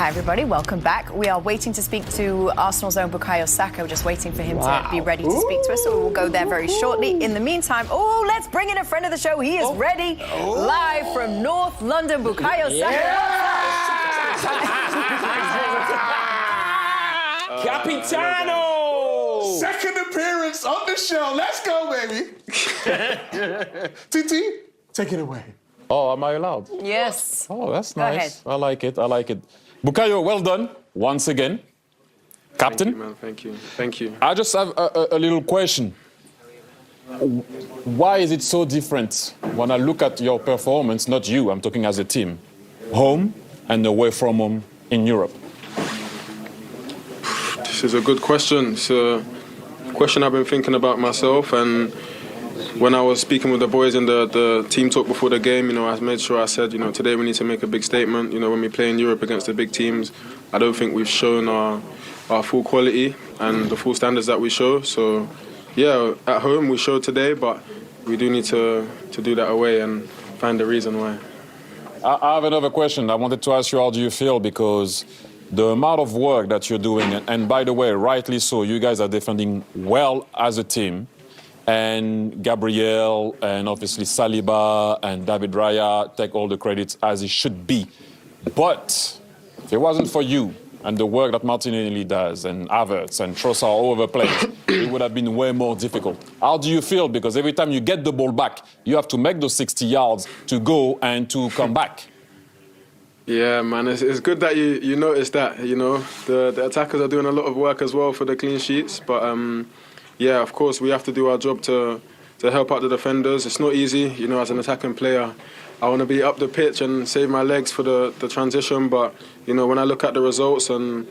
Hi everybody, welcome back. We are waiting to speak to Arsenal's own Bukayo Saka. We're just waiting for him to be ready to speak to us, so we will go there very shortly. In the meantime, let's bring in a friend of the show. He is ready, live from North London, Bukayo Saka. Capitano! Second appearance on the show. Let's go, baby. Titi, take it away. Oh, am I allowed? Yes. Oh, that's Go nice. ahead. I like it. I like it. Bukayo, well done once again. Captain. Thank you, man. Thank you. Thank you. I just have a little question. Why is it so different when I look at your performance, not you, I'm talking as a team, home and away from home in Europe? This is a good question. It's a question I've been thinking about myself, and when I was speaking with the boys in the team talk before the game, I made sure I said, today we need to make a big statement. When we play in Europe against the big teams, I don't think we've shown our full quality and the full standards that we show. So, yeah, at home we showed today, but we do need to do that away and find the reason why. I have another question. I wanted to ask you, how do you feel? Because the amount of work that you're doing, and by the way, rightly so, you guys are defending well as a team. And Gabriel and obviously Saliba and David Raya take all the credits as it should be. But if it wasn't for you and the work that Martinelli does and Havertz and Trossard all over the place, it would have been way more difficult. How do you feel? Because every time you get the ball back, you have to make those 60 yards to go and to come back. Yeah, man, it's good that you noticed that. The attackers are doing a lot of work as well for the clean sheets, but yeah, of course, we have to do our job to help out the defenders. It's not easy, as an attacking player. I want to be up the pitch and save my legs for the transition, but, when I look at the results and,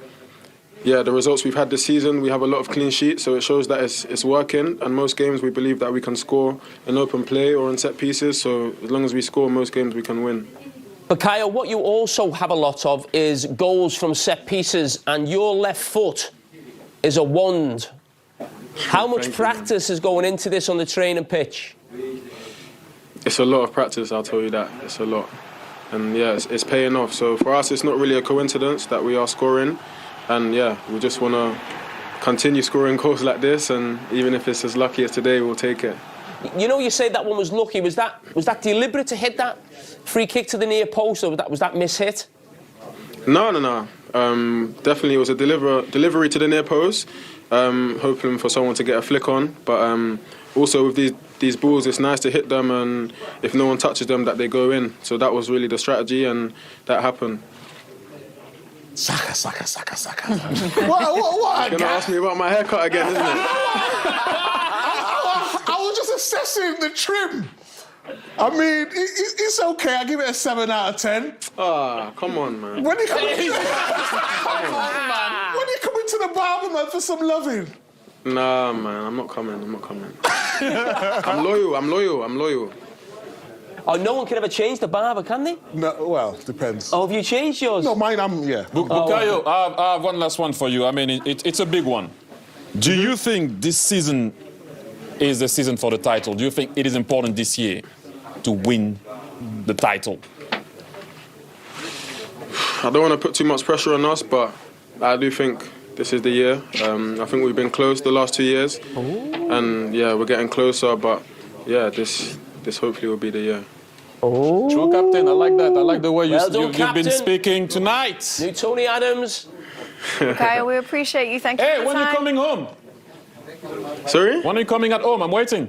yeah, the results we've had this season, we have a lot of clean sheets, so it shows that it's working. And most games we believe that we can score in open play or in set pieces, so as long as we score most games, we can win. Bukayo, what you also have a lot of is goals from set pieces, and your left foot is a wand. How much practice is going into this on the training pitch? It's a lot of practice, I'll tell you that. It's a lot. And yeah, it's paying off. So for us, it's not really a coincidence that we are scoring. And yeah, we just want to continue scoring goals like this. And even if it's as lucky as today, we'll take it. You say that one was lucky. Was that deliberate to hit that free kick to the near post, or was that mishit? No. Definitely it was a delivery to the near post. Hoping for someone to get a flick on, but also with these balls, it's nice to hit them, and if no one touches them, that they go in. So that was really the strategy, and that happened. Saka. What? You're gonna ask me about my haircut again, isn't it? I was just assessing the trim. I mean, it's okay. I give it a 7 out of 10. Come on, man. When you come into the barber, man, for some loving. Nah, man, I'm not coming. I'm loyal. Oh, no one can ever change the barber, can they? No, well, depends. Oh, have you changed yours? No, mine, yeah. Bukayo, I have one last one for you. I mean, it's a big one. Do you think this season is the season for the title? Do you think it is important this year to win the title? I don't want to put too much pressure on us, but I do think this is the year. I think we've been close the last 2 years. And yeah, we're getting closer, but yeah, this hopefully will be the year. True, Captain. I like that. I like the way you've been speaking tonight. New Tony Adams. Bukayo, we appreciate you. Thank you for Hey, the when are time. you coming home? Sorry? When are you coming at home? I'm waiting.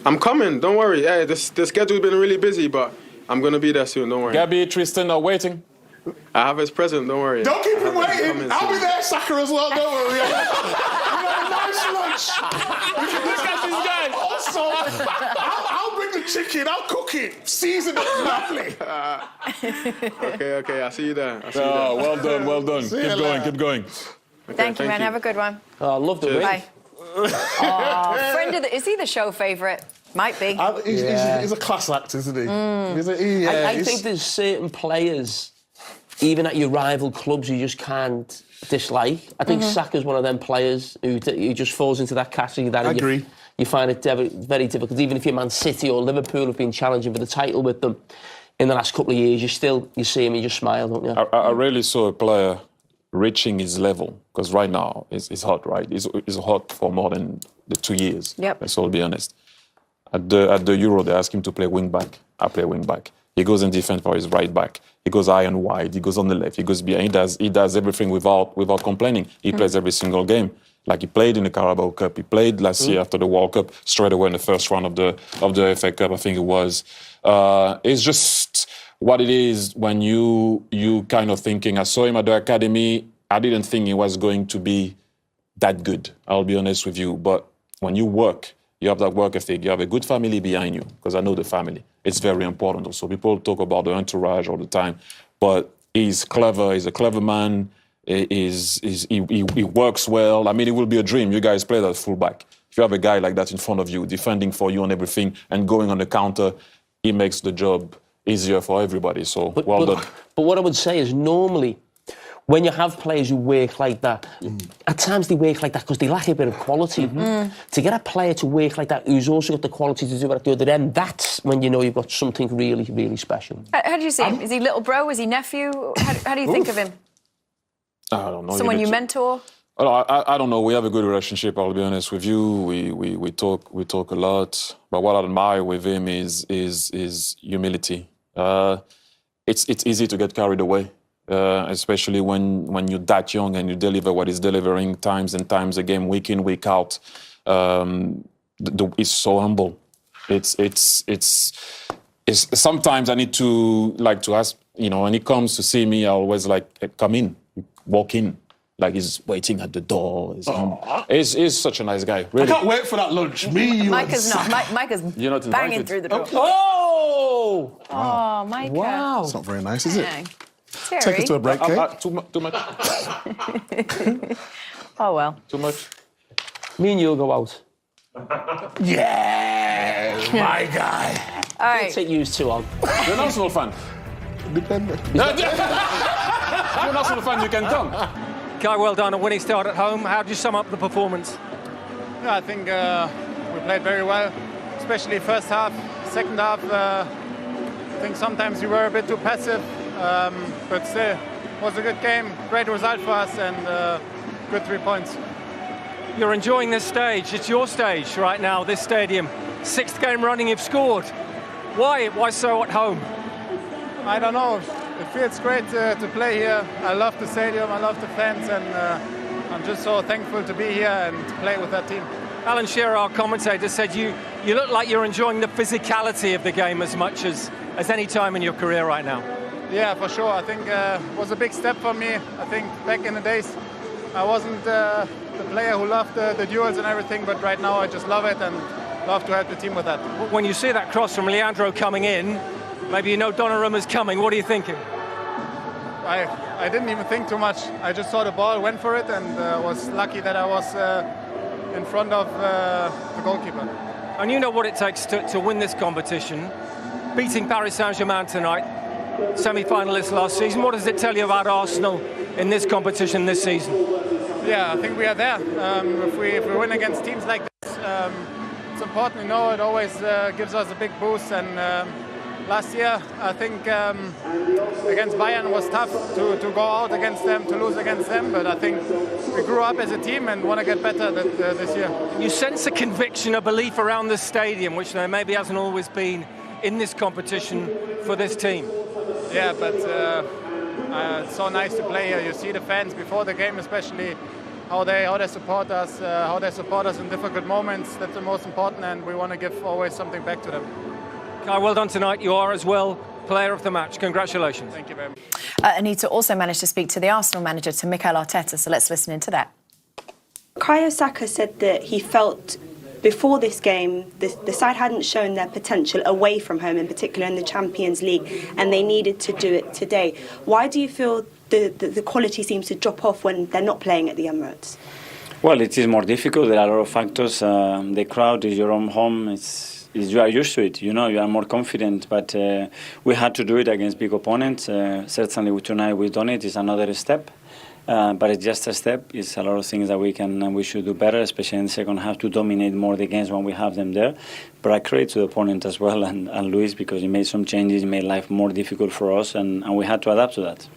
I'm coming, don't worry. Hey, the schedule's been really busy, but I'm going to be there soon, don't worry. Gabby, Tristan are waiting. I have his present, don't worry. Don't keep him waiting. I'll be there, Saka, as well, don't worry. We'll have a nice lunch. Look at this guy. Also, I'll bring the chicken, I'll cook it, season it lovely. Okay, I'll see you there. Oh, well done. Keep going. Okay, Thank you, man. Have a good one. Oh, I love the win. Bye. Is he the show favourite? Might be. He's a class act, isn't he? I think there's certain players, even at your rival clubs, you just can't dislike. I think Saka's one of them players who just falls into that category. That I agree. You find it very difficult, even if you're Man City or Liverpool have been challenging for the title with them. in the last couple of years, you see him, you just smile, don't you? I really saw a player reaching his level, because right now it's hot, right? It's hot for more than the 2 years. Yep. Let's all be honest. At the Euro, they ask him to play wing back. I play wing back. He goes in defense for his right back. He goes high and wide. He goes on the left. He goes behind. He does everything without complaining. He plays every single game. Like he played in the Carabao Cup. He played last year after the World Cup, straight away in the first round of the FA Cup, I think it was. It's just what it is when you kind of thinking. I saw him at the academy. I didn't think he was going to be that good. I'll be honest with you. But when you work, you have that work ethic. You have a good family behind you, because I know the family. It's very important also. People talk about the entourage all the time, but he's clever. He's a clever man. He works well. I mean, it will be a dream. You guys play that fullback. If you have a guy like that in front of you, defending for you and everything, and going on the counter, he makes the job easier for everybody. So, well done. But what I would say is normally, when you have players who work like that, at times they work like that because they lack a bit of quality. To get a player to work like that who's also got the quality to do it at the other end, that's when you know you've got something really, really special. How do you see him? Is he little bro? Is he nephew? How do you think of him? I don't know. Someone you mentor? I don't know. We have a good relationship, I'll be honest with you. We talk a lot. But what I admire with him is humility. It's easy to get carried away. Especially when you're that young and you deliver what he's delivering times and times again, week in, week out. He's so humble. It's sometimes I need to ask, when he comes to see me, I always come in, walk in. Like he's waiting at the door. He's such a nice guy. Really. I can't wait for that lunch. Micah's not. Micah's banging through the door. Oh! Oh, Micah. Wow. It's not very nice, is it? Yeah. Terry. Take it to a break, Kate. Too much. Oh, well. Too much. Me and you'll go out. Yeah, my guy. All I'll right. take you two on. You're an Arsenal fan. Dependent. You're an Arsenal fan, you can come. Guy, well done. A winning start at home. How do you sum up the performance? Yeah, I think we played very well, especially first half. Second half, I think sometimes we were a bit too passive, but still, it was a good game. Great result for us and good 3 points. You're enjoying this stage. It's your stage right now, this stadium. 6th game running you've scored. Why? Why so at home? I don't know. It feels great to play here. I love the stadium, I love the fans, and I'm just so thankful to be here and to play with that team. Alan Shearer, our commentator, said you look like you're enjoying the physicality of the game as much as any time in your career right now. Yeah, for sure. I think it was a big step for me. I think back in the days, I wasn't the player who loved the duels and everything, but right now I just love it and love to help the team with that. When you see that cross from Leandro coming in, maybe you know Donnarumma's coming. What are you thinking? I didn't even think too much. I just saw the ball, went for it, and was lucky that I was in front of the goalkeeper. And you know what it takes to win this competition. Beating Paris Saint-Germain tonight, semi-finalists last season. What does it tell you about Arsenal in this competition this season? Yeah, I think we are there. If we win against teams like this, it's important. It always gives us a big boost. And last year, I think against Bayern was tough to go out against them, to lose against them. But I think we grew up as a team and want to get better this year. You sense a conviction, a belief around the stadium, which there maybe hasn't always been in this competition for this team. Yeah, but it's so nice to play here. You see the fans before the game, especially how they support us, in difficult moments. That's the most important, and we want to give always something back to them. Guy, well done tonight. You are as well player of the match. Congratulations. Thank you very much. Anita also managed to speak to the Arsenal manager, to Mikel Arteta, so let's listen into that. Bukayo Saka said that he felt before this game the side hadn't shown their potential away from home, in particular in the Champions League, and they needed to do it today. Why do you feel the quality seems to drop off when they're not playing at the Emirates? Well, it is more difficult. There are a lot of factors. The crowd is your own home. It's you are used to it. You know, you are more confident. But we had to do it against big opponents. Certainly, tonight we've done it. It's another step. But it's just a step. It's a lot of things that we can and we should do better, especially in the second half, to dominate more the games when we have them there. But I credit to the opponent as well and Luis, because he made some changes, he made life more difficult for us, and we had to adapt to that.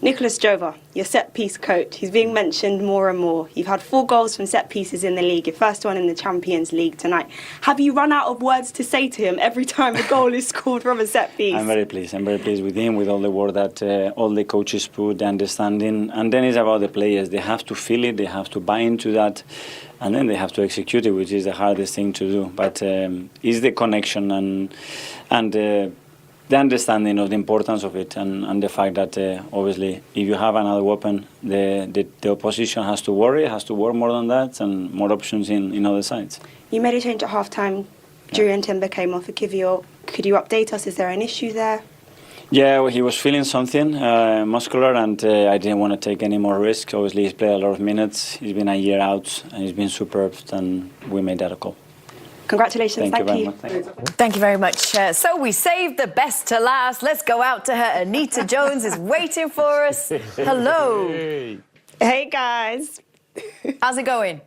Nicolas Jova, your set-piece coach, he's being mentioned more and more. You've had 4 goals from set-pieces in the league, your first one in the Champions League tonight. Have you run out of words to say to him every time a goal is scored from a set-piece? I'm very pleased. I'm very pleased with him, with all the work that all the coaches put, the understanding. And then it's about the players. They have to feel it, they have to buy into that, and then they have to execute it, which is the hardest thing to do. But it's the connection and the understanding of the importance of it, and the fact that obviously if you have another weapon, the opposition has to worry, has to work more than that, and more options in other sides. You made a change at half-time. Jurriën Timber came off for Kivior. Could you update us? Is there an issue there? Yeah, well, he was feeling something muscular, and I didn't want to take any more risk. Obviously, he's played a lot of minutes. He's been a year out, and he's been superb, and we made that a call. Congratulations, thank you. Thank you very much. So we saved the best to last. Let's go out to her. Anita Jones is waiting for us. Hello. Hey, guys. How's it going?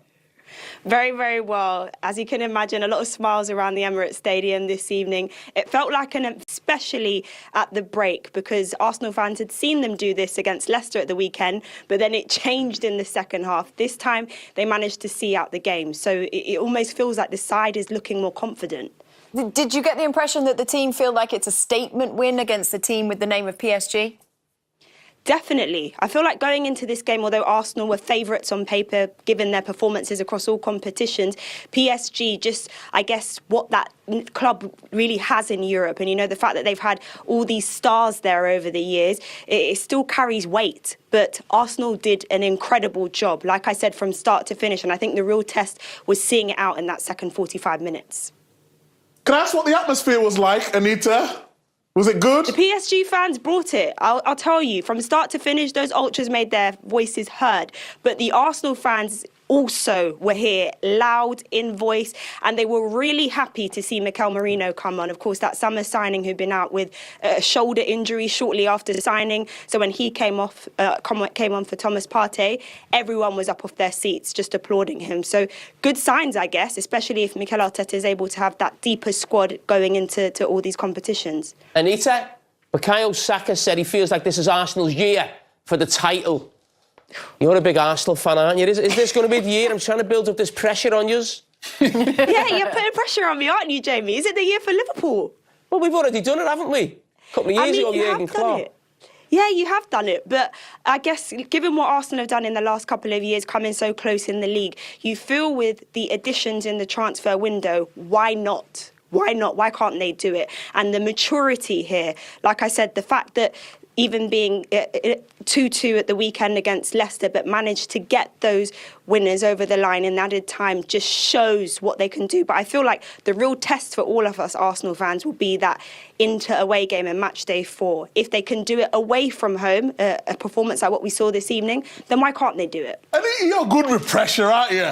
Very, very well. As you can imagine, a lot of smiles around the Emirates Stadium this evening. It felt like especially at the break, because Arsenal fans had seen them do this against Leicester at the weekend, but then it changed in the second half. This time, they managed to see out the game. So it almost feels like the side is looking more confident. Did you get the impression that the team feel like it's a statement win against the team with the name of PSG? Definitely. I feel like going into this game, although Arsenal were favourites on paper, given their performances across all competitions, PSG just, I guess, what that club really has in Europe. And, you know, the fact that they've had all these stars there over the years, it still carries weight. But Arsenal did an incredible job, like I said, from start to finish. And I think the real test was seeing it out in that second 45 minutes. Can I ask what the atmosphere was like, Anita? Was it good? The PSG fans brought it. I'll tell you, from start to finish, those ultras made their voices heard. But the Arsenal fans also were here, loud in voice, and they were really happy to see Mikel Merino come on. Of course, that summer signing who'd been out with a shoulder injury shortly after signing. So when he came on for Thomas Partey, everyone was up off their seats just applauding him. So good signs, I guess, especially if Mikel Arteta is able to have that deeper squad going into all these competitions. Anita, Bukayo Saka said he feels like this is Arsenal's year for the title. You're a big Arsenal fan, aren't you? Is this going to be the year? I'm trying to build up this pressure on you. Yeah, you're putting pressure on me, aren't you, Jamie? Is it the year for Liverpool? Well, we've already done it, haven't we? A couple of years ago, Jurgen Klopp. Yeah, you have done it. But I guess given what Arsenal have done in the last couple of years, coming so close in the league, you feel with the additions in the transfer window, why not? Why not? Why can't they do it? And the maturity here, like I said, the fact that even being 2-2 at the weekend against Leicester, but managed to get those winners over the line in added time just shows what they can do. But I feel like the real test for all of us Arsenal fans will be that Inter-away game in match day 4. If they can do it away from home, a performance like what we saw this evening, then why can't they do it? I think you're good with pressure, aren't you?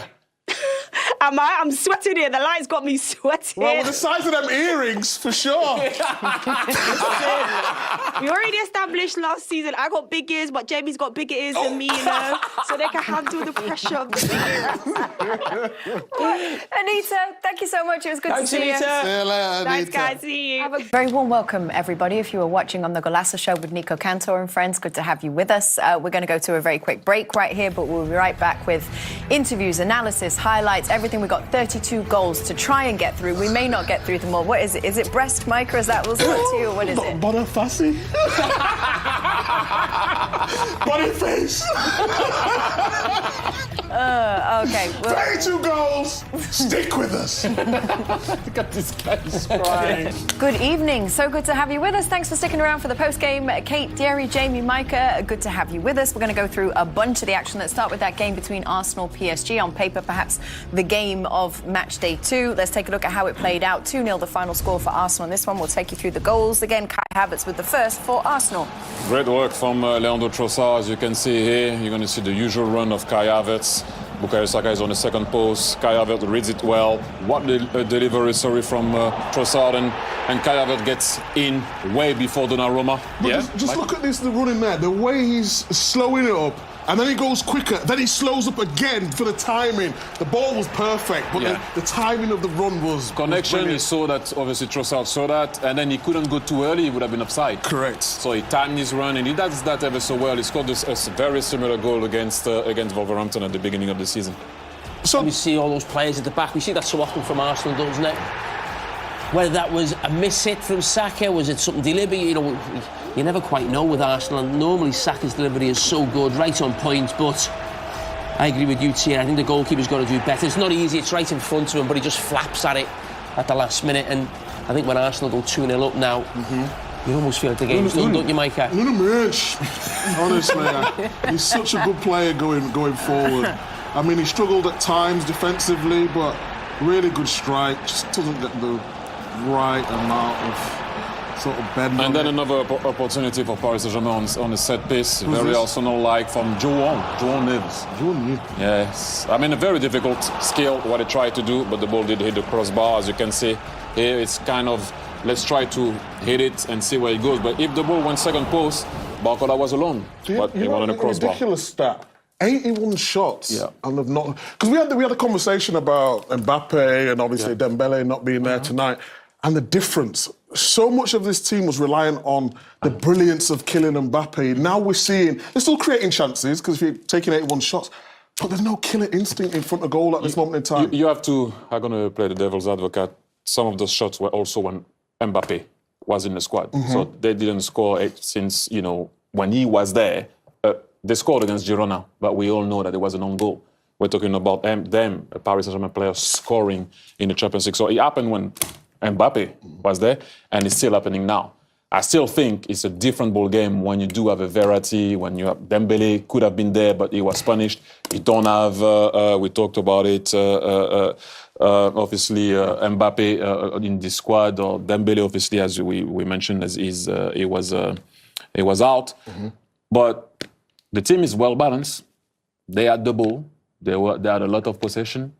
Am I? I'm sweating here. The lights got me sweating. Well, with the size of them earrings, for sure. We already established last season I got big ears, but Jamie's got bigger ears than me, you know, so they can handle the pressure of the big ears. Anita, thank you so much. It was good to see you. See you later, Anita. Thanks, guys. See you. Have a very warm welcome, everybody. If you are watching on the Golasso Show with Nico Cantor and friends, good to have you with us. We're going to go to a very quick break right here, but we'll be right back with interviews, analysis, highlights, everything. We've got 32 goals to try and get through. We may not get through them all. What is it? Is it Brest, Micah? Is that what's to you? Or what is it? Boniface. Boniface. Okay. Well, 32 goals. Stick with us. Look at this guy's crying. good evening. So good to have you with us. Thanks for sticking around for the post-game. Kate, Thierry, Jamie, Micah, good to have you with us. We're going to go through a bunch of the action. Let's start with that game between Arsenal PSG. On paper, perhaps the game of match day 2. Let's take a look at how it played out. 2-0 the final score for Arsenal. In this one, we'll take you through the goals. Again, Kai Havertz with the first for Arsenal. Great work from Leandro Trossard. As you can see here, you're going to see the usual run of Kai Havertz. Bukayo Saka is on the second post. Carragher reads it well. What a delivery, from Trossard, and Carragher gets in way before Donnarumma. But just look at this, the running there. The way he's slowing it up, and then he goes quicker. Then he slows up again for the timing. The ball was perfect, but the timing of the run was connection. He saw that, obviously Trossard saw that, and then he couldn't go too early. He would have been offside. Correct. So he timed his run, and he does that ever so well. He scored a very similar goal against Wolverhampton at the beginning of the season. So we see all those players at the back. We see that so often from Arsenal, doesn't it? Whether that was a miss-hit from Saka, was it something deliberate? You know, you never quite know with Arsenal, and normally Saka's delivery is so good, right on point, but I agree with you, Tia. I think the goalkeeper's got to do better. It's not easy, it's right in front of him, but he just flaps at it at the last minute, and I think when Arsenal go 2-0 up now, you almost feel like the game's done, don't you, Micah? Honestly, he's such a good player going forward. I mean, he struggled at times defensively, but really good strike, just doesn't get the right amount of sort of bend. And then another opportunity for Paris Saint-Germain on a set piece, very Arsenal-like, from João Neves. Yes, I mean, a very difficult skill what he tried to do, but the ball did hit the crossbar. As you can see here, it's kind of, let's try to hit it and see where it goes. But if the ball went second post, Barcola was alone. But he wanted a crossbar. Ridiculous stat. 81 shots, and they've not, because we had a conversation about Mbappe and obviously Dembele not being there tonight, and the difference. So much of this team was relying on the brilliance of Kylian Mbappe. Now we're seeing they're still creating chances because if you're taking 81 shots, but there's no killer instinct in front of goal at this moment in time. You have to. I'm gonna play the devil's advocate. Some of those shots were also when Mbappe was in the squad, so they didn't score since when he was there. They scored against Girona, but we all know that it was an own goal. We're talking about them, a Paris Saint-Germain player, scoring in the Champions League. So it happened when Mbappe was there, and it's still happening now. I still think it's a different ball game when you do have a Verratti, when you have Dembele could have been there, but he was punished. You don't have, we talked about it, obviously Mbappe in the squad, or Dembele, obviously, as we mentioned, as he was out. But the team is well balanced. They had the ball. They had a lot of possession.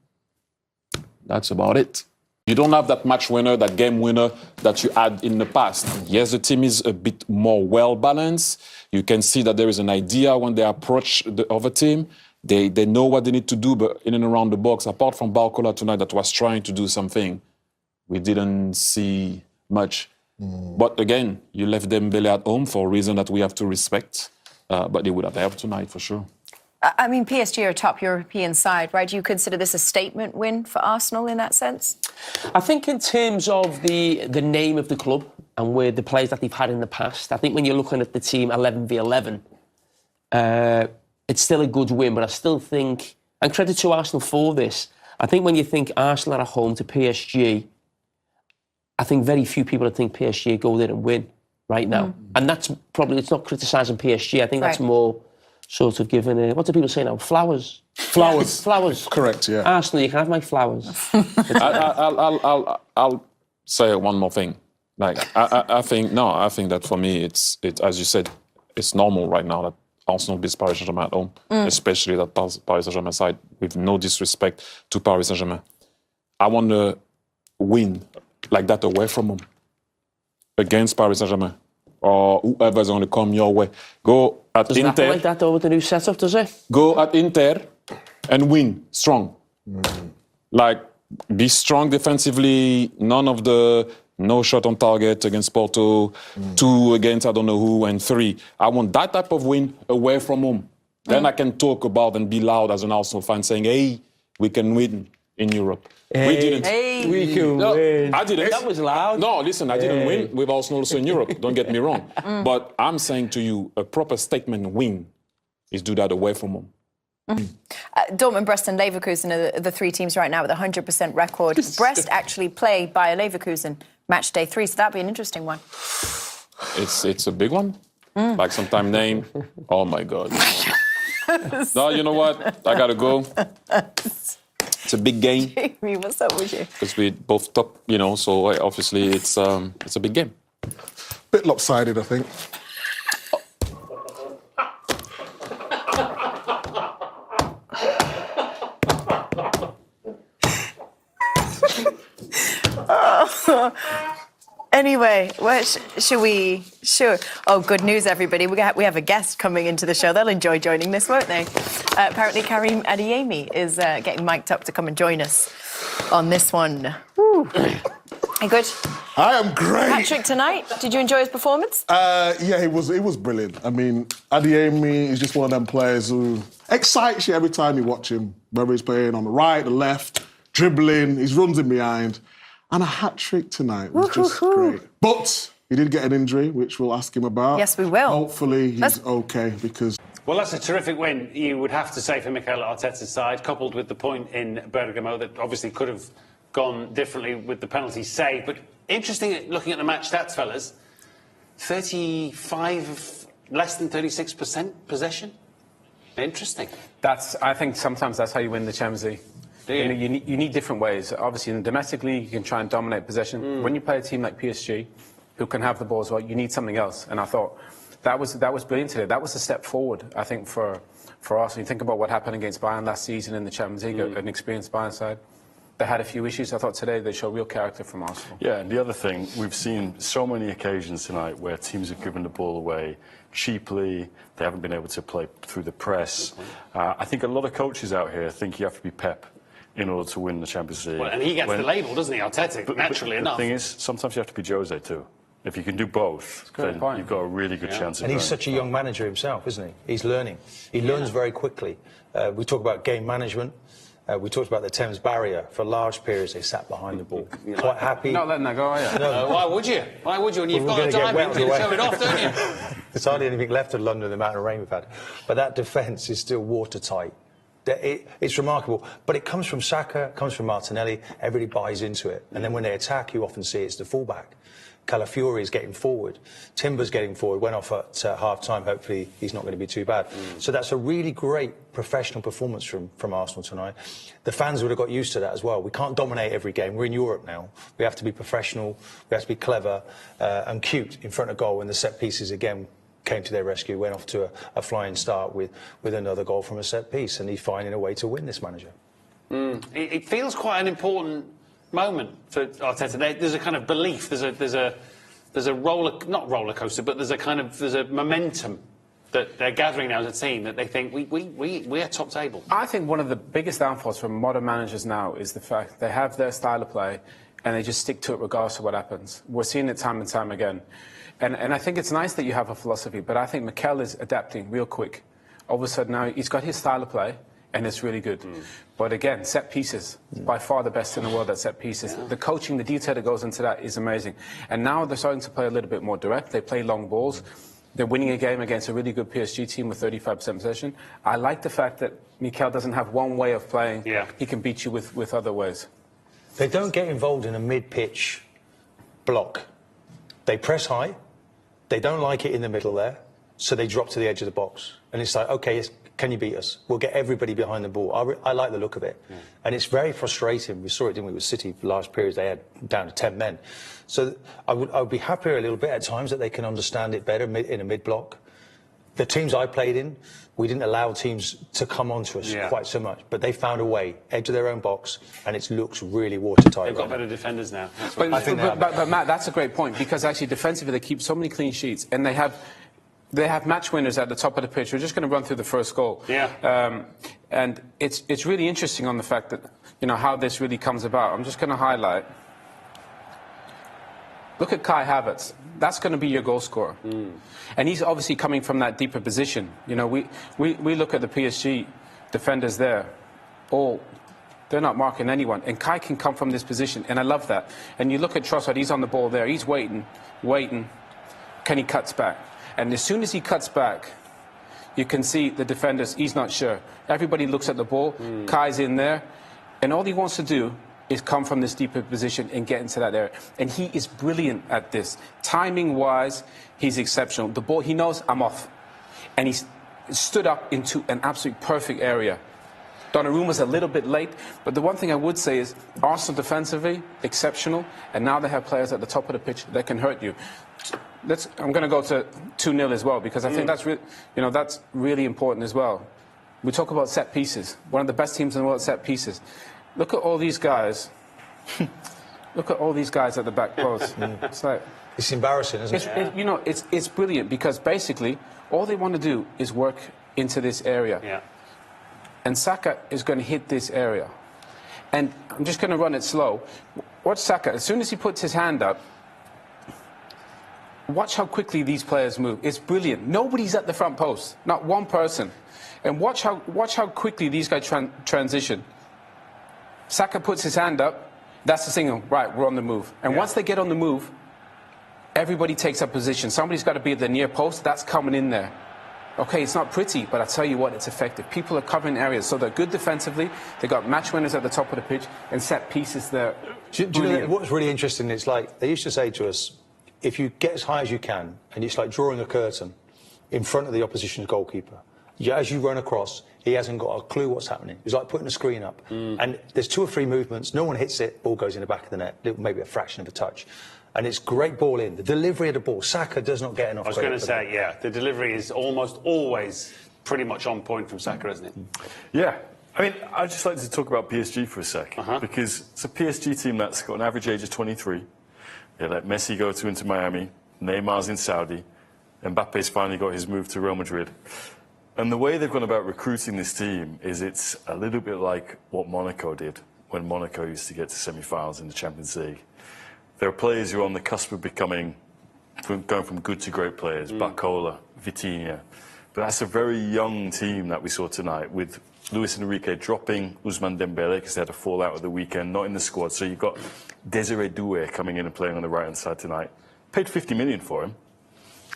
That's about it. You don't have that match winner, that game winner that you had in the past. Yes, the team is a bit more well balanced. You can see that there is an idea when they approach the other team. They know what they need to do, but in and around the box, apart from Barcola tonight that was trying to do something, we didn't see much. But again, you left Dembele at home for a reason that we have to respect. But they would have helped tonight for sure. I mean, PSG are a top European side, right? Do you consider this a statement win for Arsenal in that sense? I think in terms of the name of the club and where the players that they've had in the past, I think when you're looking at the team 11v11, it's still a good win, but I still think, and credit to Arsenal for this, I think when you think Arsenal are at home to PSG, I think very few people would think PSG go there and win right now. And that's probably, it's not criticising PSG. I think that's more sort of giving what do people say now? Flowers. Flowers. Correct, yeah. Arsenal, you can have my flowers. I'll say one more thing. I think that for me, it's as you said, it's normal right now that Arsenal beats Paris Saint-Germain at home, especially that Paris Saint-Germain side, with no disrespect to Paris Saint-Germain. I want to win like that away from home against Paris Saint-Germain, or whoever's going to come your way. Go at Does it happen like that though with the new setup, does it? Go at Inter and win strong. Be strong defensively, no shot on target against Porto, 2 against I don't know who, and 3. I want that type of win away from home. Then I can talk about and be loud as an Arsenal fan saying, hey, we can win in Europe. We didn't. Hey, we can win. I didn't. That was loud. No, listen, I didn't win with Arsenal also in Europe. Don't get me wrong. But I'm saying to you, a proper statement win is do that away from home. Dortmund, Brest and Leverkusen are the 3 teams right now with a 100% record. Brest actually play Bayer Leverkusen match day 3, so that'd be an interesting one. It's a big one. Like sometime name. Oh my God. No, you know what? I gotta go. It's a big game. Jamie, what's up with you? Because we both top, so obviously it's a big game. Bit lopsided, I think. Anyway, should we? Sure. Oh, good news, everybody. We have a guest coming into the show. They'll enjoy joining this, won't they? Apparently, Karim Adeyemi is getting mic'd up to come and join us on this one. Woo. Are you good? I am great. Patrick tonight, did you enjoy his performance? Yeah, it was brilliant. I mean, Adeyemi is just one of them players who excites you every time you watch him, whether he's playing on the right, the left, dribbling, he runs in behind. And a hat-trick tonight was just great. But he did get an injury, which we'll ask him about. Yes, we will. Hopefully he's okay, because... Well, that's a terrific win, you would have to say, for Mikel Arteta's side, coupled with the point in Bergamo that obviously could have gone differently with the penalty save. But interesting, looking at the match stats, fellas, 35, less than 36% possession. Interesting. I think sometimes that's how you win the Champions League. You need different ways. Obviously, in the domestic league, you can try and dominate possession. When you play a team like PSG, who can have the ball as well, you need something else. And I thought that was brilliant today. That was a step forward, I think, for us. You think about what happened against Bayern last season in the Champions League, an experienced Bayern side. They had a few issues. I thought today they show real character from Arsenal. Yeah, and the other thing, we've seen so many occasions tonight where teams have given the ball away cheaply. They haven't been able to play through the press. I think a lot of coaches out here think you have to be Pep in order to win the Champions League. Well, and he gets the label, doesn't he, Arteta, naturally enough. The thing is, sometimes you have to be Jose too. If you can do both, then you've got a really good chance of And he's such a young manager himself, isn't he? He's learning. He learns very quickly. We talk about game management. We talked about the Thames barrier. For large periods, they sat behind the ball. Quite happy. Not letting that go, are you? No. Why would you? Why would you? When you've got to dive in to show it off, don't you? There's hardly anything left of London, the amount of rain we've had. But that defence is still watertight. It's remarkable. But it comes from Saka, it comes from Martinelli. Everybody buys into it. And then when they attack, you often see it's the fullback. Calafiori is getting forward. Timber's getting forward. Went off at half-time. Hopefully, he's not going to be too bad. So that's a really great professional performance from Arsenal tonight. The fans would have got used to that as well. We can't dominate every game. We're in Europe now. We have to be professional. We have to be clever and cute in front of goal. And the set pieces, again, came to their rescue, went off to a flying start with another goal from a set piece. And he's finding a way to win this manager. It feels quite an important moment for Arteta. There's a kind of belief. There's a not roller coaster, but there's a momentum that they're gathering now as a team that they think we are top table. I think one of the biggest downfalls from modern managers now is the fact they have their style of play and they just stick to it regardless of what happens. We're seeing it time and time again. And I think it's nice that you have a philosophy, but I think Mikel is adapting real quick. All of a sudden now he's got his style of play, and it's really good. But again, set pieces, by far the best in the world at set pieces. The coaching, the detail that goes into that is amazing. And now they're starting to play a little bit more direct. They play long balls. They're winning a game against a really good PSG team with 35% possession. I like the fact that Mikel doesn't have one way of playing. He can beat you with other ways. They don't get involved in a mid-pitch block. They press high. They don't like it in the middle there, so they drop to the edge of the box. And it's like, OK, can you beat us? We'll get everybody behind the ball. I like the look of it. And it's very frustrating. We saw it, didn't we, with City last period. They had down to 10 men. So I would be happier a little bit at times that they can understand it better in a mid-block. The teams I played in, we didn't allow teams to come onto us quite so much. But they found a way, edge of their own box, and it looks really watertight. They've got better defenders now. But Matt, that's a great point, because actually defensively they keep so many clean sheets, and they have match winners at the top of the pitch. We're just going to run through the first goal. And it's really interesting on the fact that, how this really comes about. I'm just going to highlight. Look at Kai Havertz. That's going to be your goal scorer. And he's obviously coming from that deeper position. We look at the PSG defenders there. They're not marking anyone. And Kai can come from this position, and I love that. And you look at Trossard, he's on the ball there. He's waiting. Can he cuts back? And as soon as he cuts back, you can see the defenders, he's not sure. Everybody looks at the ball. Kai's in there. And all he wants to do is come from this deeper position and get into that area. And he is brilliant at this. Timing-wise, he's exceptional. The ball, he knows I'm off. And he's stood up into an absolute perfect area. Donnarumma's a little bit late, but the one thing I would say is Arsenal defensively, exceptional, and now they have players at the top of the pitch that can hurt you. I'm going to go to 2-0 as well, because I think that's really important as well. We talk about set pieces. One of the best teams in the world at set pieces. Look at all these guys Look at all these guys at the back post. It's like... It's embarrassing, isn't it? You know, it's brilliant because basically all they want to do is work into this area. Yeah. And Saka is going to hit this area. And I'm just going to run it slow. Watch Saka. As soon as he puts his hand up, watch how quickly these players move. It's brilliant. Nobody's at the front post. Not one person. And watch how quickly these guys transition. Saka puts his hand up. That's the signal. Right, we're on the move. And once they get on the move, everybody takes up position. Somebody's got to be at the near post. That's coming in there. Okay, it's not pretty, but I tell you what, it's effective. People are covering areas, so they're good defensively. They got match winners at the top of the pitch and set pieces there. Do you know what's really interesting? It's like they used to say to us, if you get as high as you can, and it's like drawing a curtain in front of the opposition's goalkeeper. As you run across, he hasn't got a clue what's happening. It's like putting a screen up, and there's 2 or 3 movements. No one hits it. Ball goes in the back of the net. Maybe a fraction of a touch. And it's great ball in. The delivery of the ball, Saka does not get enough. I was going to say, yeah, the delivery is almost always pretty much on point from Saka, isn't it? Yeah. I mean, I'd just like to talk about PSG for a sec, because it's a PSG team that's got an average age of 23. They let Messi go to Inter Miami, Neymar's in Saudi, Mbappe's finally got his move to Real Madrid. And the way they've gone about recruiting this team is it's a little bit like what Monaco did when Monaco used to get to semi-finals in the Champions League. There are players who are on the cusp of going from good to great players, Barcola, Vitinha. But that's a very young team that we saw tonight, with Luis Enrique dropping Ousmane Dembele because they had a fallout at the weekend, not in the squad. So you've got Desiré Doué coming in and playing on the right-hand side tonight. Paid 50 million for him.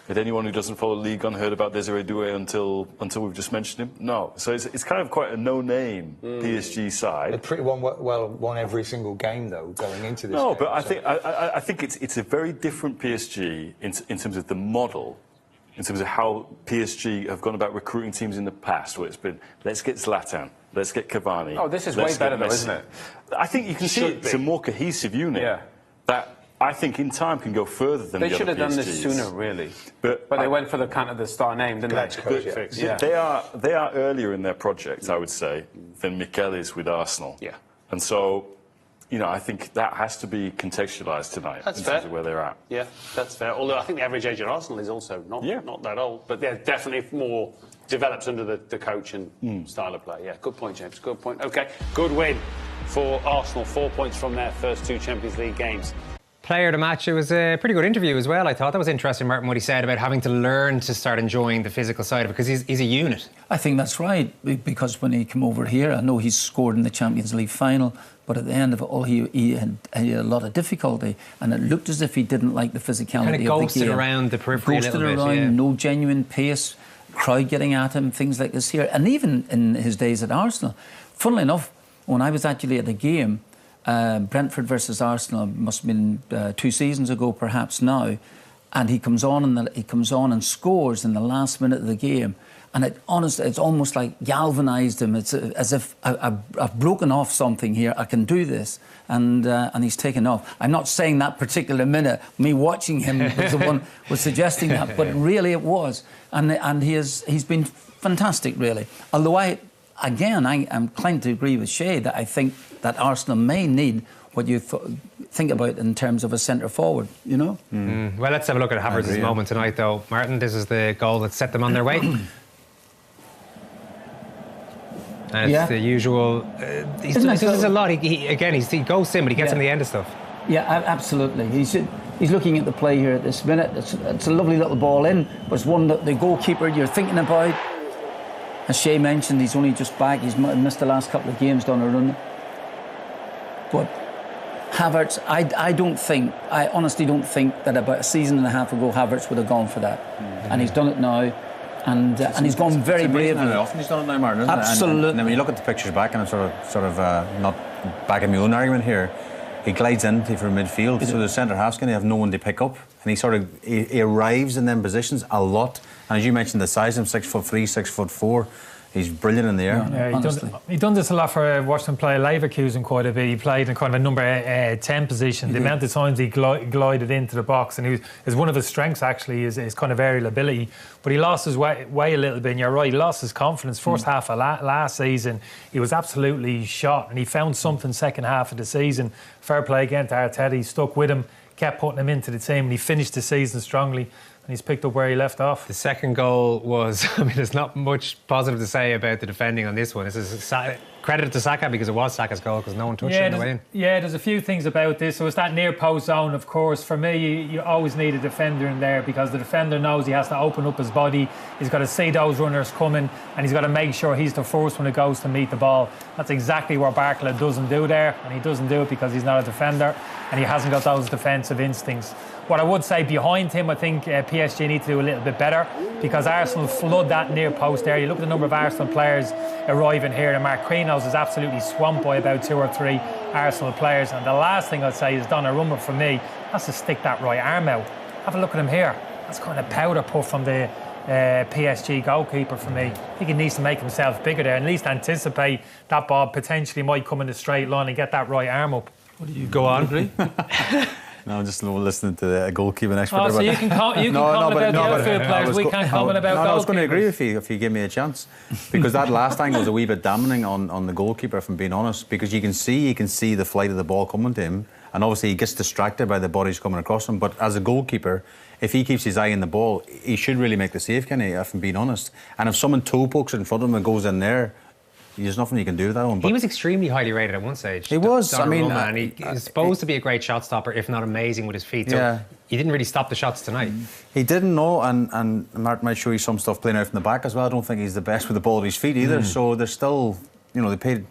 Had anyone who doesn't follow the league heard about Desiré Doué until we've just mentioned him? No. So it's kind of quite a no-name PSG side. They pretty won every single game though going into this. No, game, but I think it's a very different PSG in terms of the model, in terms of how PSG have gone about recruiting teams in the past, where it's been let's get Zlatan, let's get Cavani. Oh, this is way better though, isn't it? I think you can see it's a more cohesive unit that I think in time can go further than they the should other have done PSGs. this sooner, really. But they went for the kind of the star name, didn't they? They are earlier in their project, I would say, than Mikel is with Arsenal. Yeah. And so, you know, I think that has to be contextualised tonight in terms of where they're at. Yeah, that's fair. Although I think the average age at Arsenal is also not that old, but they're definitely more develops under the coach and style of play. Yeah, good point, James. Good point. Okay, good win for Arsenal. 4 points from their first 2 Champions League games. Player of the match. It was a pretty good interview as well. I thought that was interesting, Martin, what he said about having to learn to start enjoying the physical side of it, because he's a unit. I think that's right, because when he came over here, I know he's scored in the Champions League final, but at the end of it all, he had a lot of difficulty, and it looked as if he didn't like the physicality kind of of ghosted the game. Around the periphery a little bit, around, no genuine pace, crowd getting at him, things like this here. And even in his days at Arsenal, funnily enough, when I was actually at a game, Brentford versus Arsenal, must have been 2 seasons ago, perhaps now, and he comes on and scores in the last minute of the game, and it's almost like galvanised him. It's as if I've broken off something here. I can do this, and he's taken off. I'm not saying that particular minute. Me watching him was the one was suggesting that, but really it was, and he's been fantastic, really. Although I am inclined to agree with Shay that I think that Arsenal may need what you think about in terms of a centre forward, you know? Well, let's have a look at Havertz's moment tonight, though. Martin, this is the goal that set them on their way. And it's the usual... There's a lot. He goes in, but he gets on the end of stuff. Yeah, absolutely. He's looking at the play here at this minute. It's a lovely little ball in, but it's one that the goalkeeper you're thinking about. As Shay mentioned, he's only just back. He's missed the last couple of games down a run. But Havertz, I honestly don't think that about a season and a half ago Havertz would have gone for that. And he's done it now. And he's gone very bravely. How often he's done it now, Martin, isn't Absolutely. it? And then when you look at the pictures back, and I'm sort of not backing my own argument here, he glides into from midfield, so the centre half's going to have no one to pick up, and he arrives in them positions a lot. And as you mentioned, the size of him, 6'3", 6'4", He's brilliant in the air. Yeah, he done this a lot for watched him play Leverkusen quite a bit. He played in kind of a number 10 position. The amount of times he glided into the box, and is one of his strengths actually is kind of aerial ability. But he lost his way a little bit. And you're right, he lost his confidence. First half of last season, he was absolutely shot, and he found something second half of the season. Fair play again to Arteta. He stuck with him, kept putting him into the team, and he finished the season strongly. And he's picked up where he left off. The second goal was, I mean, there's not much positive to say about the defending on this one. This is credit to Saka because it was Saka's goal because no one touched it on the way in. Yeah, there's a few things about this. So it's that near post zone, of course. For me, you always need a defender in there because the defender knows he has to open up his body. He's got to see those runners coming and he's got to make sure he's the first one who goes to meet the ball. That's exactly what Barkley doesn't do there, and he doesn't do it because he's not a defender and he hasn't got those defensive instincts. What I would say behind him, I think PSG need to do a little bit better because Arsenal flood that near post area. You look at the number of Arsenal players arriving here, and Marquinhos is absolutely swamped by about 2 or 3 Arsenal players. And the last thing I'd say is Donnarumma, for me, has to stick that right arm out. Have a look at him here. That's kind of powder puff from the PSG goalkeeper for me. I think he needs to make himself bigger there, and at least anticipate that ball potentially might come in a straight line and get that right arm up. What do you go on? No, I'm just listening to the goalkeeping expert. Oh, so you can comment about the outfield players. We can't comment about goalkeepers. I was going to agree with you if you give me a chance, because that last angle was a wee bit damning on the goalkeeper, if I'm being honest, because you can see the flight of the ball coming to him, and obviously he gets distracted by the bodies coming across him. But as a goalkeeper, if he keeps his eye on the ball, he should really make the save, can he? If I'm being honest. And if someone toe pokes it in front of him and goes in there, there's nothing you can do with that one. He was extremely highly rated at one stage. He was. I mean, he's supposed to be a great shot stopper, if not amazing with his feet. So yeah. He didn't really stop the shots tonight. He didn't know, and Martin might show you some stuff playing out from the back as well. I don't think he's the best with the ball at his feet either. So there's still, they paid.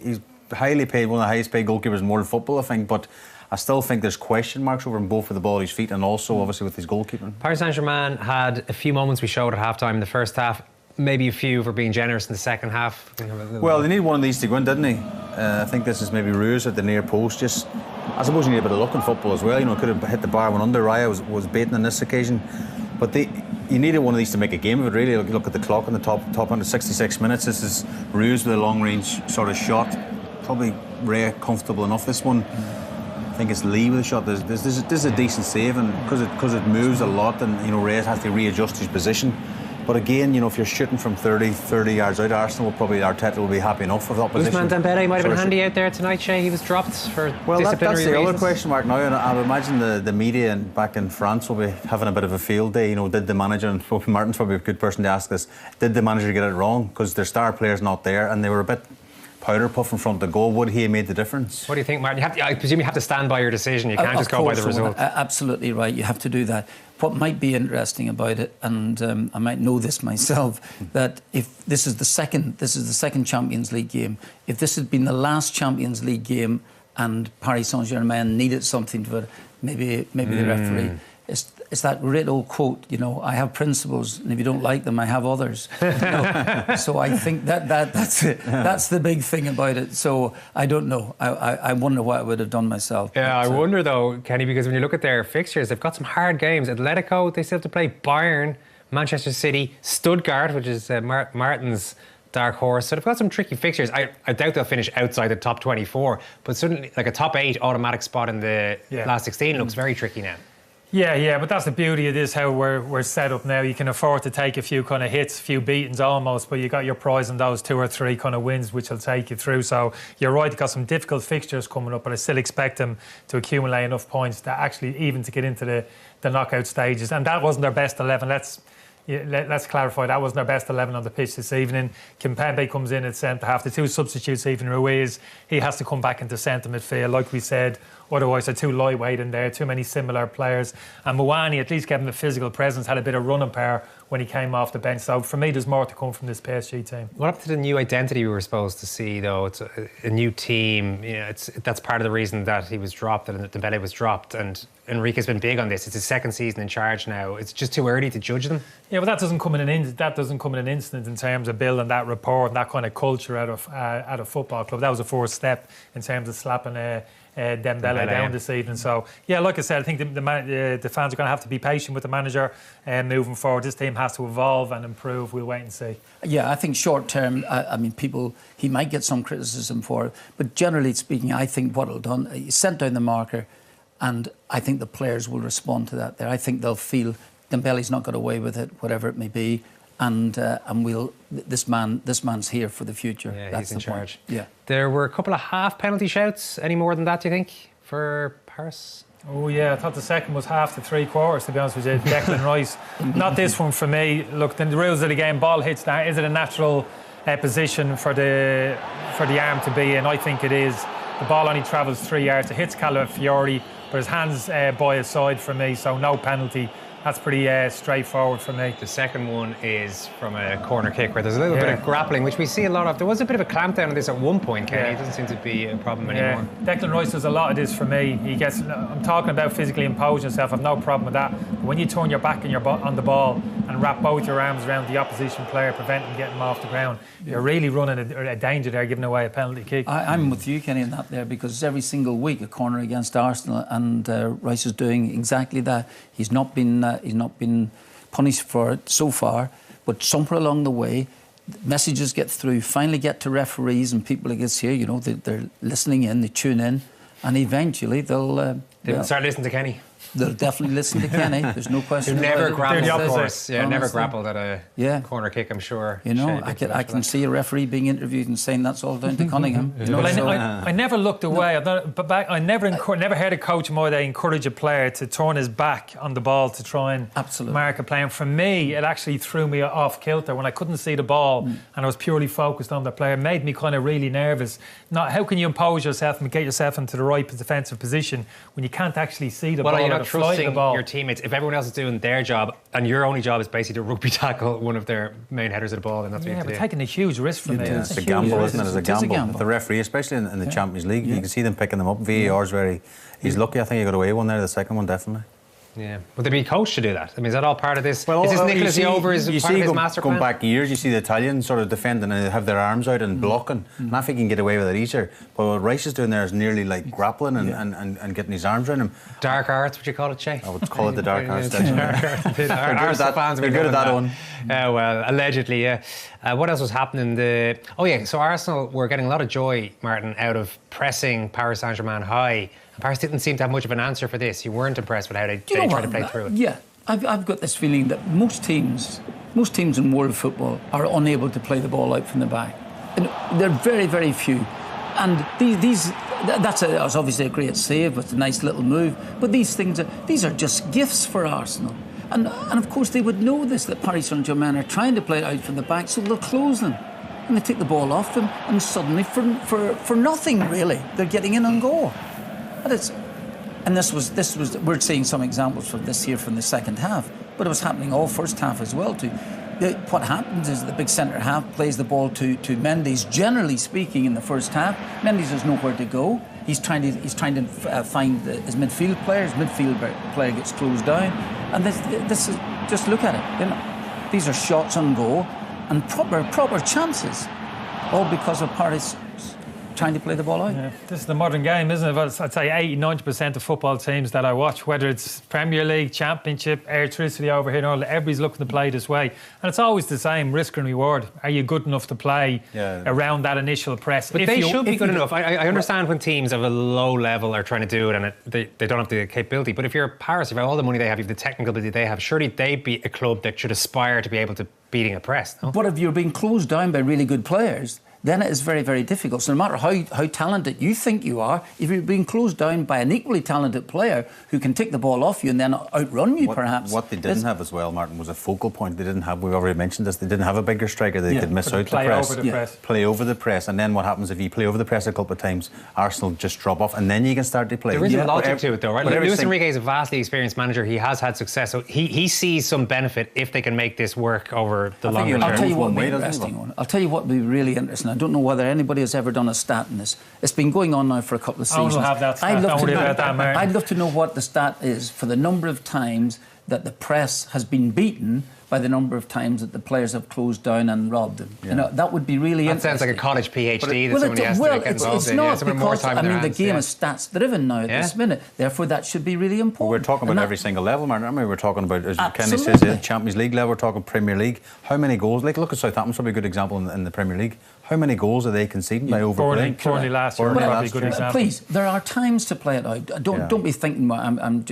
He's highly paid, one of the highest paid goalkeepers in world football, I think. But I still think there's question marks over him, both with the ball at his feet and also obviously with his goalkeeping. Paris Saint-Germain had a few moments we showed at half-time in the first half. Maybe a few for being generous in the second half. Well, they need one of these to go in, didn't he? I think this is maybe Ruse at the near post. Just, I suppose you need a bit of luck in football as well. Could have hit the bar one under. Raya was baiting on this occasion, but you needed one of these to make a game of it. Really, look at the clock on the top under 66 minutes. This is Ruse with a long range sort of shot. Probably Raya comfortable enough. This one, I think it's Lee with a shot. This is a decent save, and because it moves a lot, and Raya has to readjust his position. But again, if you're shooting from 30 yards out, Arsenal Arteta will be happy enough with that position. Ousmane Dembele might have been handy out there tonight, Shay. He was dropped for disciplinary that's the reasons. other question mark now, and I would imagine the media back in France will be having a bit of a field day. Did the manager, and Martin's probably a good person to ask this, did the manager get it wrong? Because their star player's not there, and they were a bit powder puff in front of the goal. Would he have made the difference? What do you think, Martin? I presume you have to stand by your decision. You can't just go by the result. Absolutely right. You have to do that. What might be interesting about it, and I might know this myself, that if this is the second Champions League game, if this had been the last Champions League game and Paris Saint-Germain needed something to it, maybe the referee. It's that great old quote, I have principles, and if you don't like them, I have others. So I think that's it. That's the big thing about it. So I don't know. I wonder what I would have done myself. Yeah, I wonder though, Kenny, because when you look at their fixtures, they've got some hard games. Atletico, they still have to play Bayern, Manchester City, Stuttgart, which is Martin's dark horse. So they've got some tricky fixtures. I doubt they'll finish outside the top 24, but certainly like a top 8 automatic spot in the last 16 looks very tricky now. Yeah, but that's the beauty of this, how we're set up now. You can afford to take a few kind of hits, a few beatings almost, but you got your prize in those 2 or 3 kind of wins, which will take you through. So you're right, you've got some difficult fixtures coming up, but I still expect them to accumulate enough points to actually even to get into the knockout stages. And that wasn't their best 11. Let's clarify, that wasn't their best 11 on the pitch this evening. Kimpembe comes in at centre half. The 2 substitutes, even Ruiz, he has to come back into centre midfield, like we said. Otherwise, they're too lightweight in there, too many similar players. And Muani at least gave him a physical presence, had a bit of running power when he came off the bench. So for me, there's more to come from this PSG team. What happened to the new identity we were supposed to see, though? It's a new team. That's part of the reason that he was dropped, and that Dembele was dropped. And Enrique's been big on this. It's his second season in charge now. It's just too early to judge them. Yeah, but that doesn't come in an instant in terms of building that rapport and that kind of culture out of football club. That was a first step in terms of slapping Dembele down this evening. So, yeah, like I said, I think the fans are going to have to be patient with the manager moving forward. This team has to evolve and improve. We'll wait and see. Yeah, I think short term, I mean, he might get some criticism for it, but generally speaking, I think what he'll done, he sent down the marker, and I think the players will respond to that there. I think they'll feel Dembele's not got away with it, whatever it may be, and this man's here for the future. Yeah, that's he's in the point. charge. Yeah. There were a couple of half penalty shouts. Any more than that, do you think, for Paris? Oh, yeah, I thought the second was half to 3/4, to be honest with you. Declan Rice. Not this one for me. Look, the rules of the game, ball hits that. Is it a natural position for the arm to be in? I think it is. The ball only travels 3 yards. It hits Calafiori, but his hands by his side for me, so no penalty. That's pretty straightforward for me. The second one is from a corner kick where there's a little bit of grappling, which we see a lot of. There was a bit of a clampdown on this at one point, Kenny. It doesn't seem to be a problem anymore. Declan Rice does a lot of this for me. I'm talking about physically imposing yourself. I've no problem with that. But when you turn your back and on the ball and wrap both your arms around the opposition player, preventing getting them off the ground, you're really running a danger there, giving away a penalty kick. I'm with you, Kenny, in that there, because every single week a corner against Arsenal, and Rice is doing exactly that. He's not been punished for it so far, but somewhere along the way, messages get through, finally get to referees and people like us here. You know, they're listening in, they tune in, and eventually they'll start listening to Kenny. They'll definitely listen to Kenny. There's no question. Never about grappled, it. of course. Yeah, never grappled at a corner kick, I'm sure. You know, I can see a referee being interviewed and saying that's all down to Cunningham. You know, I never looked away. I never heard a coach in my day encourage a player to turn his back on the ball to try and mark a play. And for me, it actually threw me off kilter when I couldn't see the ball and I was purely focused on the player. It made me kind of really nervous. How can you impose yourself and get yourself into the right defensive position when you can't actually see the ball? You're not trusting your teammates. If everyone else is doing their job and your only job is basically to rugby tackle one of their main headers of the ball, then that's what you have to do. Taking a huge risk from me. It's a gamble, isn't it? It's a gamble. With the referee, especially in the Champions League, you can see them picking them up. VAR's he's lucky. I think he got away one there. The second one, definitely. Yeah, would there be a coach to do that? I mean, is that all part of this? Is this Nicolas Jover's part of his master plan? Going back years, you see the Italians sort of defending and they have their arms out and blocking. And I think he can get away with it easier. But what Rice is doing there is nearly like grappling and getting his arms around him. Dark arts, would you call it, Shay? I would call it the dark arts. They're good at that one. Well, allegedly, yeah. What else was happening? So Arsenal were getting a lot of joy, Martin, out of pressing Paris Saint-Germain high. Paris didn't seem to have much of an answer for this. You weren't impressed with how they tried to play through it. Yeah, I've got this feeling that most teams in world football are unable to play the ball out from the back. And they're very, very few. And that's obviously a great save. It's a nice little move. But these are just gifts for Arsenal. And of course they would know this, that Paris Saint-Germain are trying to play it out from the back, so they'll close them. And they take the ball off them, and suddenly for nothing really, they're getting in and goal. And this was we're seeing some examples from this here from the second half, but it was happening all first half as well too. What happens is the big centre half plays the ball to Mendes. Generally speaking, in the first half, Mendes has nowhere to go. He's trying to find his midfield player. His midfield player gets closed down, and this is just look at it. You know, these are shots on goal and proper chances, all because of Paris trying to play the ball out. Yeah. This is the modern game, isn't it? Well, I'd say 80-90% of football teams that I watch, whether it's Premier League, Championship, Electricity over here, everybody's looking to play this way. And it's always the same, risk and reward. Are you good enough to play around that initial press? But they should be good enough. I understand when teams of a low level are trying to do it and they don't have the capability. But if you're Paris, if you have all the money they have, you have the technical ability they have, surely they'd be a club that should aspire to be able to beating a press, no? But if you're being closed down by really good players, then it is very, very difficult. So no matter how talented you think you are, if you're being closed down by an equally talented player who can take the ball off you and then outrun you, perhaps. What they didn't have as well, Martin, was a focal point. They didn't have, we've already mentioned this, they didn't have a bigger striker. They could miss out the press. Play over the press. And then what happens if you play over the press a couple of times, Arsenal just drop off and then you can start to play. There is a logic to it though, right? Luis Enrique is a vastly experienced manager. He has had success. So he sees some benefit if they can make this work over the long term. I'll tell you what would be interesting. I'll tell you what would be really interesting. I don't know whether anybody has ever done a stat in this. It's been going on now for a couple of seasons. I will have that stat. Don't worry about that, Martin. I'd love to know what the stat is for the number of times that the press has been beaten by by the number of times that the players have closed down and robbed them. Yeah. You know, that would be really that interesting. sounds like a college PhD that well, somebody has to get involved it's in. not Yeah, because, time in I their mean, the hands, game is stats driven now at this minute. Therefore, that should be really important. Well, we're talking about every single level, Martin. I mean, we're talking about, as Kenny Absolutely. says, Champions League level, we're talking Premier League. How many goals? Like, look at Southampton's probably a good example in the Premier League. How many goals are they conceding by overplaying? Burnley last year, probably a good example. Please, there are times to play it out. Don't be thinking I'm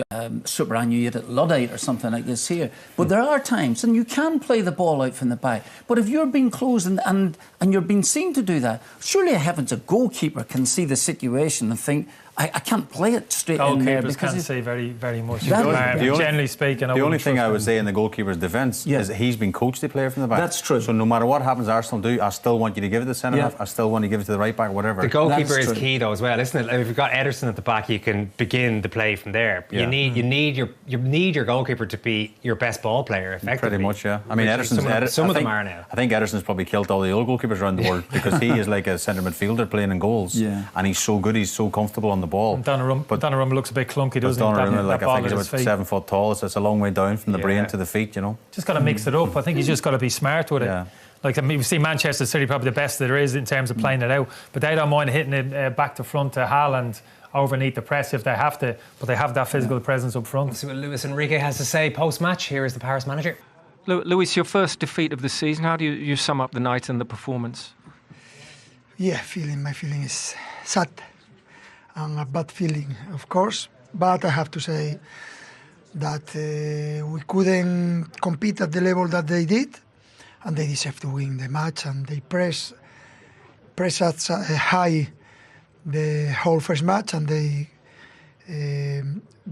superannuated Luddite or something like this here. But there are times, and you can play the ball out from the back. But if you're being closed and you're being seen to do that, surely heavens a goalkeeper can see the situation and think, I can't play it straight in there. Goalkeepers can't say very much. Generally speaking, the only thing I would say in the goalkeeper's defence is that he's been coached to play from the back. That's true. So no matter what happens, Arsenal do, I still want you to give it to the centre-half, I still want to give it to the right-back, whatever. The goalkeeper is key though as well, isn't it? If you've got Ederson at the back, you can begin the play from there. You need your goalkeeper to be your best ball player, effectively. Pretty much, yeah. I mean, some of them are now. I think Ederson's probably killed all the old goalkeepers around the world because he is like a centre midfielder playing in goals, and he's so good, he's so comfortable on the ball. Donnarumma looks a bit clunky, doesn't he? Donnarumma, like, I think he's about 7 foot tall, so it's a long way down from the brain to the feet, you know. Just got to mix it up. I think he's just got to be smart with it. Like, I mean, we see Manchester City probably the best there is in terms of playing it out, but they don't mind hitting it back to front to Haaland overneath the press if they have to, but they have that physical presence up front. Let's see what Luis Enrique has to say post-match. Here is the Paris manager. Luis, your first defeat of the season. How do you sum up the night and the performance? Yeah, my feeling is sad and a bad feeling, of course. But I have to say that we couldn't compete at the level that they did, and they deserve to win the match. And they press us high the whole first match, and they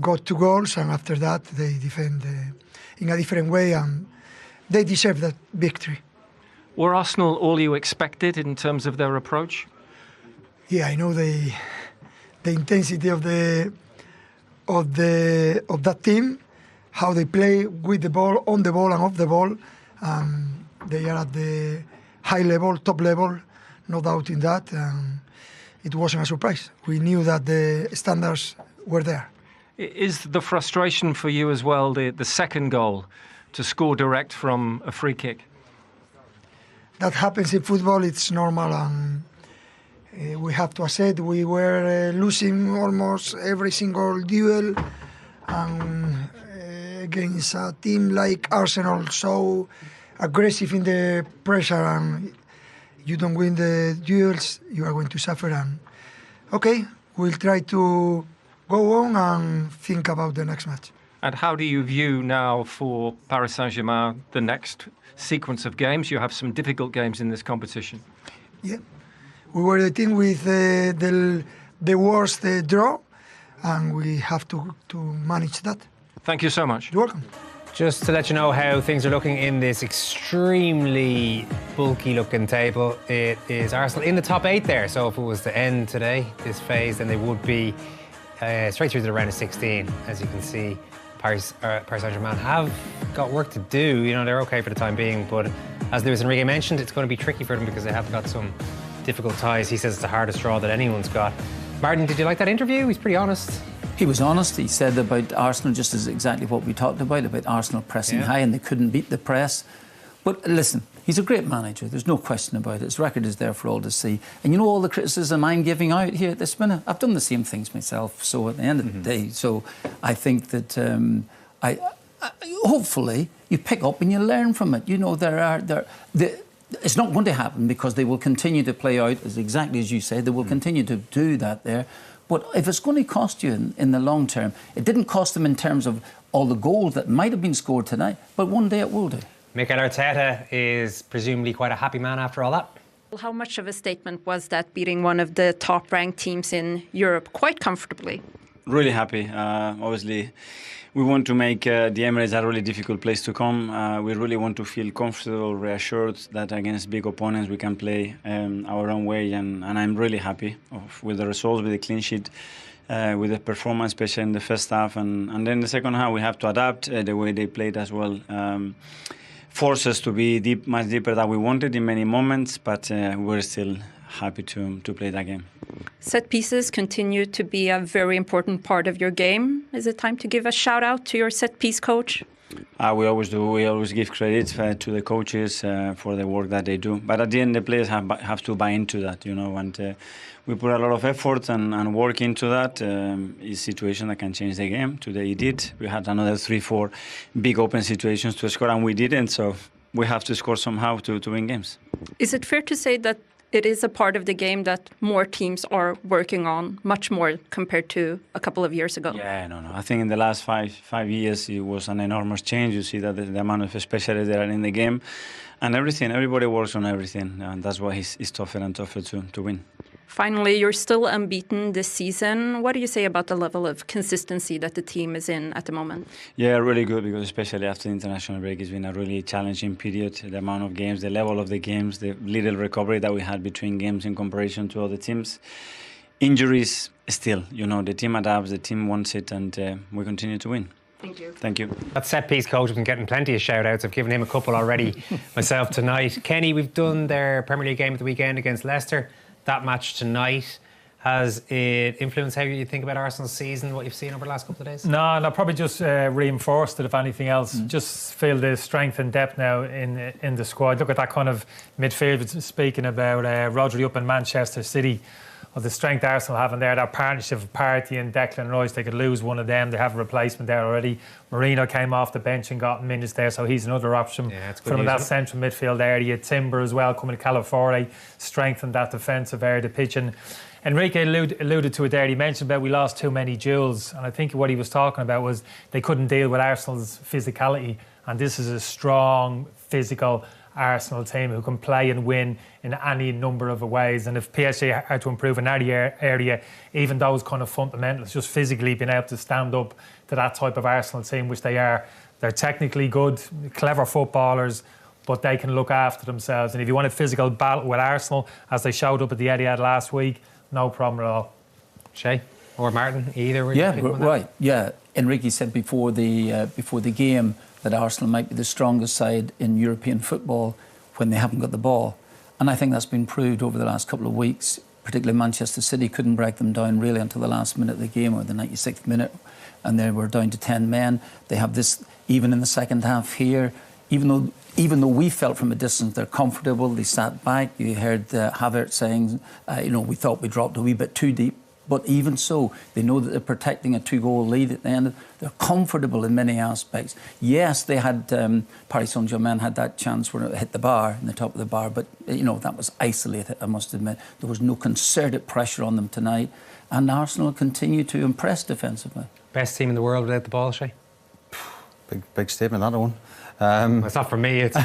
got 2 goals, and after that they defend in a different way, and they deserve that victory. Were Arsenal all you expected in terms of their approach? Yeah, I know the intensity of that team, how they play with the ball, on the ball and off the ball. They are at the high level, top level, no doubt in that. It wasn't a surprise. We knew that the standards were there. Is the frustration for you as well the second goal to score direct from a free kick? That happens in football, it's normal, and we have to accept we were losing almost every single duel, and against a team like Arsenal, so aggressive in the pressure, and you don't win the duels, you are going to suffer. And okay, we'll try to go on and think about the next match. And how do you view now for Paris Saint-Germain the next sequence of games? You have some difficult games in this competition. Yeah, we were the team with the worst draw, and we have to manage that. Thank you so much. You're welcome. Just to let you know how things are looking in this extremely bulky looking table, it is Arsenal in the top 8 there. So if it was to end today, this phase, then they would be straight through to the round of 16. As you can see, Paris Saint-Germain have got work to do. You know, they're okay for the time being, but as Luis Enrique mentioned, it's going to be tricky for them because they have got some difficult ties. He says it's the hardest draw that anyone's got. Martin, did you like that interview? He's pretty honest. He was honest. He said about Arsenal just as exactly what we talked about Arsenal pressing high, and they couldn't beat the press. But listen, he's a great manager. There's no question about it. His record is there for all to see. And you know all the criticism I'm giving out here at this minute? I've done the same things myself. So at the end of the day, so I think that hopefully you pick up and you learn from it. You know, it's not going to happen because they will continue to play out as exactly as you say. They will continue to do that there. But if it's going to cost you in the long term, it didn't cost them in terms of all the goals that might have been scored tonight, but one day it will do. Mikel Arteta is presumably quite a happy man after all that. How much of a statement was that, beating one of the top-ranked teams in Europe quite comfortably? Really happy. Obviously, we want to make the Emirates a really difficult place to come. We really want to feel comfortable, reassured that against big opponents we can play our own way. And I'm really happy with the results, with the clean sheet, with the performance, especially in the first half. And then the second half, we have to adapt the way they played as well. Force us to be much deeper than we wanted in many moments, but we're still happy to play that game. Set pieces continue to be a very important part of your game. Is it time to give a shout out to your set piece coach? We always do. We always give credit to the coaches for the work that they do. But at the end, the players have to buy into that, you know. And we put a lot of effort and work into that. It's a situation that can change the game. Today it did. We had another 3-4 big open situations to score, and we didn't. So we have to score somehow to win games. Is it fair to say that it is a part of the game that more teams are working on, much more compared to a couple of years ago? Yeah, no. I think in the last five years it was an enormous change. You see that the amount of specialists that are in the game and everything. Everybody works on everything, and that's why it's tougher and tougher to win. Finally, you're still unbeaten this season. What do you say about the level of consistency that the team is in at the moment? Yeah, really good, because especially after the international break, it's been a really challenging period. The amount of games, the level of the games, the little recovery that we had between games in comparison to other teams. Injuries, still, you know, the team adapts, the team wants it, and we continue to win. Thank you. Thank you. That set-piece coach has been getting plenty of shout-outs. I've given him a couple already myself tonight. Kenny, we've done their Premier League game at the weekend against Leicester. That match tonight, has it influenced how you think about Arsenal's season, what you've seen over the last couple of days? No, probably just reinforced it, if anything else. Just feel the strength and depth now in the squad. Look at that kind of midfield, speaking about Rodri up in Manchester City, of the strength Arsenal have in there, that partnership of Partey and Declan Rice. They could lose one of them. They have a replacement there already. Marino came off the bench and got minutes there, so he's another option from that central midfield area. Timber as well, coming to Calafiore, strengthened that defensive area of the pitch. And Enrique alluded to it there. He mentioned about we lost too many duels, and I think what he was talking about was they couldn't deal with Arsenal's physicality, and this is a strong, physical Arsenal team who can play and win in any number of ways. And if PSG are to improve in that area, even those kind of fundamentals, just physically being able to stand up to that type of Arsenal team, which they are, they're technically good, clever footballers, but they can look after themselves. And if you want a physical battle with Arsenal, as they showed up at the Etihad last week, no problem at all. Shay or Martin, either? Yeah, right. Yeah, Enrique said before the game that Arsenal might be the strongest side in European football when they haven't got the ball. And I think that's been proved over the last couple of weeks. Particularly Manchester City couldn't break them down really until the last minute of the game, or the 96th minute, and they were down to 10 men. They have this even in the second half here. Even though we felt from a distance they're comfortable, they sat back. You heard Havertz saying, we thought we dropped a wee bit too deep. But even so, they know that they're protecting a 2-goal lead at the end. They're comfortable in many aspects. Yes, they had, Paris Saint-Germain had that chance where it hit the bar, in the top of the bar, but, that was isolated, I must admit. There was no concerted pressure on them tonight. And Arsenal continue to impress defensively. Best team in the world without the ball, Shay? Big statement, that one. It's not from me, it's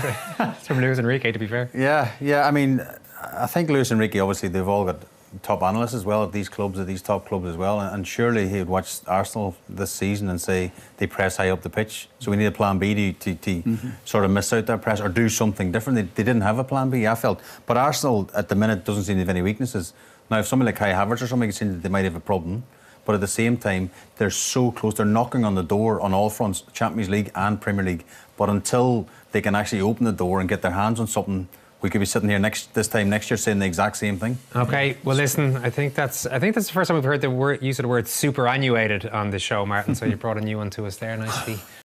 from Luis Enrique, to be fair. Yeah, I mean, I think Luis Enrique, obviously, they've all got top analysts as well at these clubs, at these top clubs as well, and surely he would watch Arsenal this season and say they press high up the pitch, so we need a plan B to sort of miss out that press or do something different. They didn't have a plan B, I felt, but Arsenal at the minute doesn't seem to have any weaknesses. Now if somebody like Kai Havertz or something, it seems that they might have a problem, but at the same time they're so close, they're knocking on the door on all fronts, Champions League and Premier League, but until they can actually open the door and get their hands on something, we could be sitting here this time next year saying the exact same thing. Okay, well listen, I think that's the first time we've heard the use of the word superannuated on the show, Martin. So you brought a new one to us there, nicely